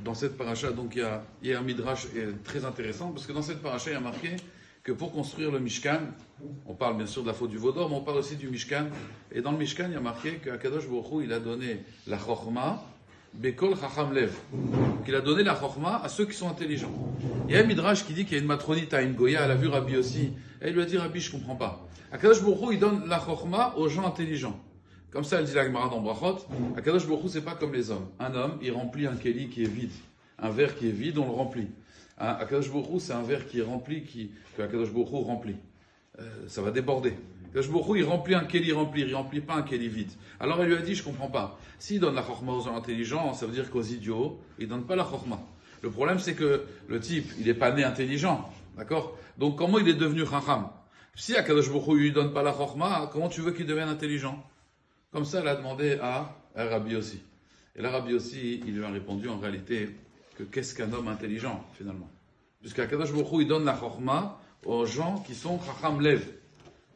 dans cette paracha, donc il y a un midrash très intéressant, parce que dans cette paracha, il y a marqué que pour construire le Mishkan, on parle bien sûr de la faute du Vaudor, mais on parle aussi du Mishkan. Et dans le Mishkan, il y a marqué qu'Akadosh Baruch Hu, il a donné la Chochma, Bekol Chacham Lev. Donc il a donné la Chochma à ceux qui sont intelligents. Il y a un midrash qui dit qu'il y a une matronite à une Goya, elle a vu Rabbi aussi. Elle lui a dit, Rabbi, je comprends pas. Akadosh Baruch Hu, il donne la Chochma aux gens intelligents. Comme ça, elle dit la Gemara dans Brachot, Akadosh Baruch Hu, c'est pas comme les hommes. Un homme, il remplit un keli qui est vide. Un verre qui est vide, on le remplit. Akadosh Baruch Hu, c'est un verre qui est rempli, que Akadosh Baruch Hu remplit. Ça va déborder. Akadosh Baruch Hu, il remplit un keli rempli, il remplit pas un keli vide. Alors elle lui a dit, je comprends pas. S'il donne la chorma aux gens intelligents, ça veut dire qu'aux idiots, il donne pas la chorma. Le problème, c'est que le type, il est pas né intelligent. D'accord? Donc comment il est devenu chacham? Si Akadosh Baruch Hu lui donne pas la chorma, comment tu veux qu'il devienne intelligent? Comme ça, elle a demandé à Rabbi aussi. Et là, Rabbi aussi, il lui a répondu en réalité que qu'est-ce qu'un homme intelligent, finalement. Puisqu'Akadosh Baruch Hu, il donne la chorma aux gens qui sont chacham lev,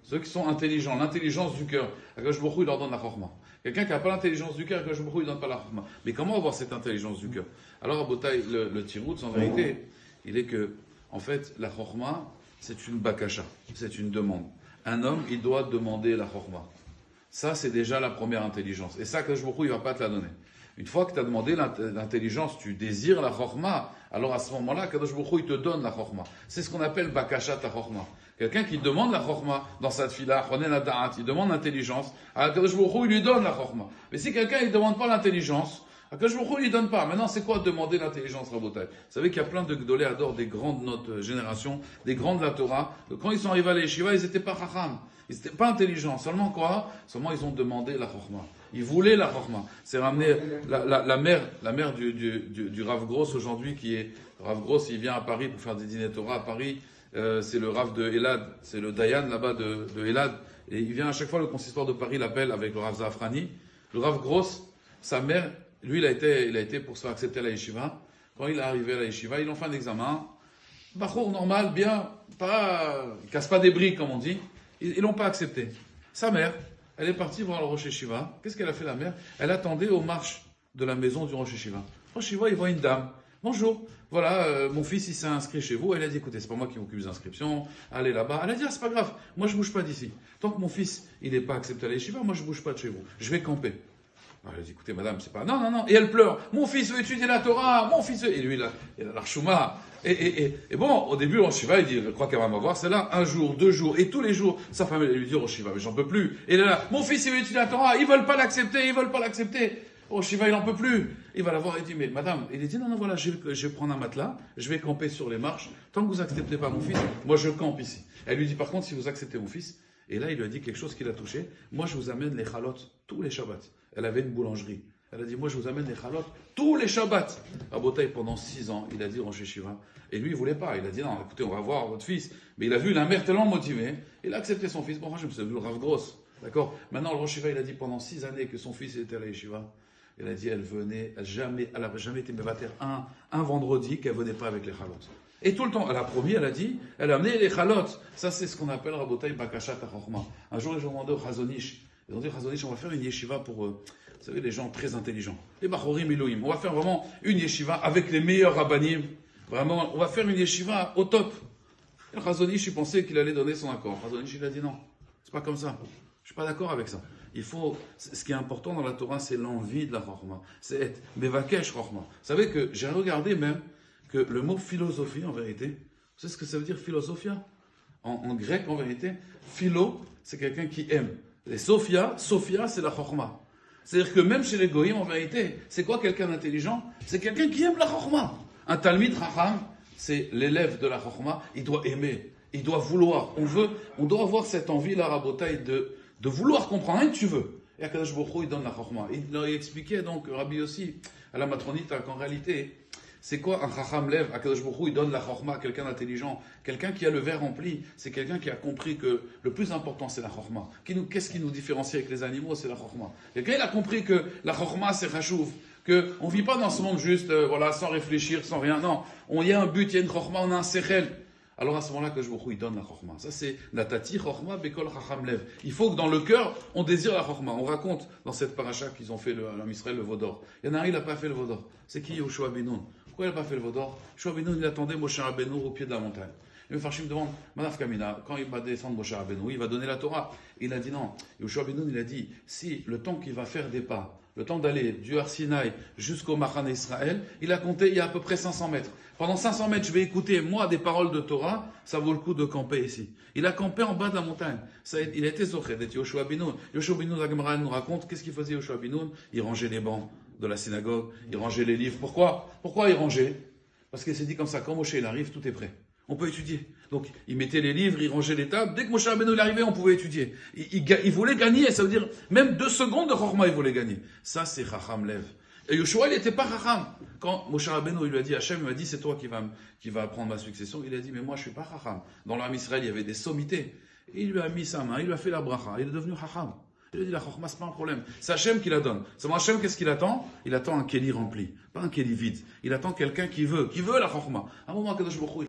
ceux qui sont intelligents, l'intelligence du cœur. Akadosh Baruch Hu, il leur donne la chorma. Quelqu'un qui n'a pas l'intelligence du cœur, Akadosh Baruch Hu, il ne donne pas la chorma. Mais comment avoir cette intelligence du cœur? Alors, à Botaï, le tiroutz, en vérité, il est que, en fait, la chorma, c'est une bakasha, c'est une demande. Un homme, il doit demander la chorma. Ça, c'est déjà la première intelligence. Et ça, Akadosh Baruch Hu, il ne va pas te la donner. Une fois que tu as demandé l'intelligence, tu désires la chorma, alors à ce moment-là, Kadosh Baruch Hu, il te donne la chorma. C'est ce qu'on appelle bakashat la chorma. Quelqu'un qui demande la chorma dans sa tfila, il demande l'intelligence, alors Kadosh Baruch Hu, il lui donne la chorma. Mais si quelqu'un ne demande pas l'intelligence, Kadosh Baruch Hu, il ne donne pas. Maintenant, c'est quoi demander l'intelligence, Rabotai? Vous savez qu'il y a plein de Gdolé Ador, des grandes de notre génération, des grandes de la Torah. Quand ils sont arrivés à l'Yeshiva, ils n'étaient pas chacham. Ils n'étaient pas intelligents. Seulement quoi? Seulement ils ont demandé la chorma. Ils voulaient la chorma. C'est ramené la mère du Rav Gross aujourd'hui, qui est Rav Gross, il vient à Paris pour faire des dîners Torah à Paris. C'est le Rav de Elad, c'est le Dayan là-bas de Elad. Et il vient à chaque fois, le consistoire de Paris l'appelle avec le Rav Zafrani. Le Rav Gross, sa mère, lui, il a été pour se faire accepter à la yeshiva. Quand il est arrivé à la yeshiva, ils ont fait un examen. Bachour normal, bien, pas, il casse pas des briques, comme on dit. Ils l'ont pas accepté. Sa mère, elle est partie voir le Rosh Yeshiva. Qu'est-ce qu'elle a fait, la mère? Elle attendait aux marches de la maison du Rosh Yeshiva. Rosh Yeshiva, il voit une dame. Bonjour, voilà, mon fils, il s'est inscrit chez vous. Elle a dit, écoutez, c'est pas moi qui m'occupe des inscriptions. Allez là-bas. Elle a dit, ah, c'est pas grave. Moi, je bouge pas d'ici. Tant que mon fils, il n'est pas accepté à la Yeshiva, moi, je bouge pas de chez vous. Je vais camper. Elle a dit, écoutez, madame, c'est pas... Non. Et elle pleure. Mon fils veut étudier la Torah. Mon fils veut... Et lui, il a l'archouma. Et bon, au début, Rosh Yeshiva, il dit, je crois qu'elle va m'avoir, c'est là, un jour, 2 jours, et tous les jours, sa femme, elle lui dit, Rosh Yeshiva, mais j'en peux plus. Et là, mon fils, il veut étudier la Torah, ils veulent pas l'accepter. Rosh Yeshiva, il en peut plus. Il va la voir, il dit, mais madame, il dit, non, voilà, je vais prendre un matelas, je vais camper sur les marches. Tant que vous acceptez pas mon fils, moi, je campe ici. Elle lui dit, par contre, si vous acceptez mon fils, et là, il lui a dit quelque chose qui l'a touché, moi, je vous amène les chalotes tous les Shabbats. Elle avait une boulangerie. Elle a dit, moi je vous amène les chalotes tous les Shabbats. À Botaï, pendant 6 ans, il a dit Rosh Yeshiva. Et lui, il voulait pas. Il a dit, non, écoutez, on va voir votre fils. Mais il a vu la mère tellement motivée. Il a accepté son fils. Bon, moi, je me suis vu le Rav Gross. D'accord? Maintenant, le Rosh Yeshiva, il a dit pendant 6 années que son fils était à la Yeshiva. Il a dit, elle n'a jamais été mévater un vendredi qu'elle venait pas avec les chalotes. Et tout le temps, elle a promis, elle a dit, elle a amené les chalotes. Ça, c'est ce qu'on appelle Rabotaï Bakashat HaChochma. Un jour, ils ont demandé au Chazonish. Ils ont dit, Chazonish, on va faire une yeshiva pour, vous savez, les gens très intelligents. Les Bachorim Elohim. On va faire vraiment une yeshiva avec les meilleurs rabbanim. Vraiment, on va faire une yeshiva au top. Et le Chazonish, il pensait qu'il allait donner son accord. Chazonish, il a dit non. C'est pas comme ça. Je suis pas d'accord avec ça. Ce qui est important dans la Torah, c'est l'envie de la Chorma. C'est être Bevakesh Chorma. Vous savez que j'ai regardé même que le mot philosophie, en vérité, vous savez ce que ça veut dire philosophia? En grec, en vérité, philo, c'est quelqu'un qui aime. Et Sophia, c'est la Chorma. C'est-à-dire que même chez les Goïm, en vérité, c'est quoi quelqu'un d'intelligent? C'est quelqu'un qui aime la Chorma. Un Talmid Chacham, c'est l'élève de la Chorma, il doit aimer, il doit vouloir. On doit avoir cette envie, la Rabotaï, de vouloir comprendre. Rien que tu veux. Et Akadosh Baruch Hu, il donne la Chorma. Il expliquait donc, Rabbi aussi, à la matronite, qu'en réalité, c'est quoi un Chacham Lev? Akadosh Baruch Hu, il donne la Chorma à quelqu'un d'intelligent. Quelqu'un qui a le verre rempli, c'est quelqu'un qui a compris que le plus important, c'est la Chorma. Qu'est-ce qui nous différencie avec les animaux? C'est la Chorma. Quelqu'un, il a compris que la Chorma, c'est Chachouv. Qu'on ne vit pas dans ce monde juste, sans réfléchir, sans rien. Non, il y a un but, il y a une Chorma, on a un Sechel. Alors à ce moment-là, Akadosh Baruch Hu, il donne la Chorma. Ça, c'est Natati Chorma Bekol Chacham Lev. Il faut que dans le cœur, on désire la Chorma. On raconte dans cette paracha qu'ils ont fait l'homme Israël, le Vaudor. Il y en a un, il n'a pas fait le Vaudor. C'est qui Yoshua Ben Nun? Pourquoi il n'a pas fait le veau d'or? Yoshua Benoun, il attendait Moshe Rabbeinu au pied de la montagne. Et le Farshim demande, Manaf Kamina, quand il va descendre Moshe Rabbeinu, il va donner la Torah. Il a dit non. Yoshua Benoun, il a dit, si le temps qu'il va faire des pas, le temps d'aller du Har Sinaï jusqu'au Machane Israël, il a compté, il y a à peu près 500 mètres. Pendant 500 mètres, je vais écouter, moi, des paroles de Torah, ça vaut le coup de camper ici. Il a campé en bas de la montagne. Il a été Zochet d'être Yoshua Benoun. Yoshua Benoun, la Gemara nous raconte, qu'est-ce qu'il faisait Yoshua Benoun? Il rangeait les bancs de la synagogue, il rangeait les livres. Pourquoi il rangeait? Parce qu'il s'est dit comme ça, quand Moshe il arrive, tout est prêt. On peut étudier. Donc, il mettait les livres, il rangeait les tables. Dès que Moshe Rabbeinu arrivait, on pouvait étudier. Il voulait gagner, ça veut dire, même 2 secondes de Chorma, il voulait gagner. Ça, c'est Chacham Lev. Et Yoshua, il n'était pas Chacham. Quand Moshe Rabbeinu, il lui a dit, Hachem, il m'a dit, c'est toi qui va prendre ma succession. Il a dit, mais moi, je ne suis pas Chacham. Dans l'âme Israël, il y avait des sommités. Et il lui a mis sa main, il lui a fait la bracha. Il est devenu Chacham. Il a dit, la Chorma, c'est pas un problème. C'est Hachem qui la donne. C'est Hachem, qu'est-ce qu'il attend? Il attend un Kéli rempli. Pas un Kéli vide. Il attend quelqu'un qui veut la Chorma. À un moment, Kadosh Baruch Hu,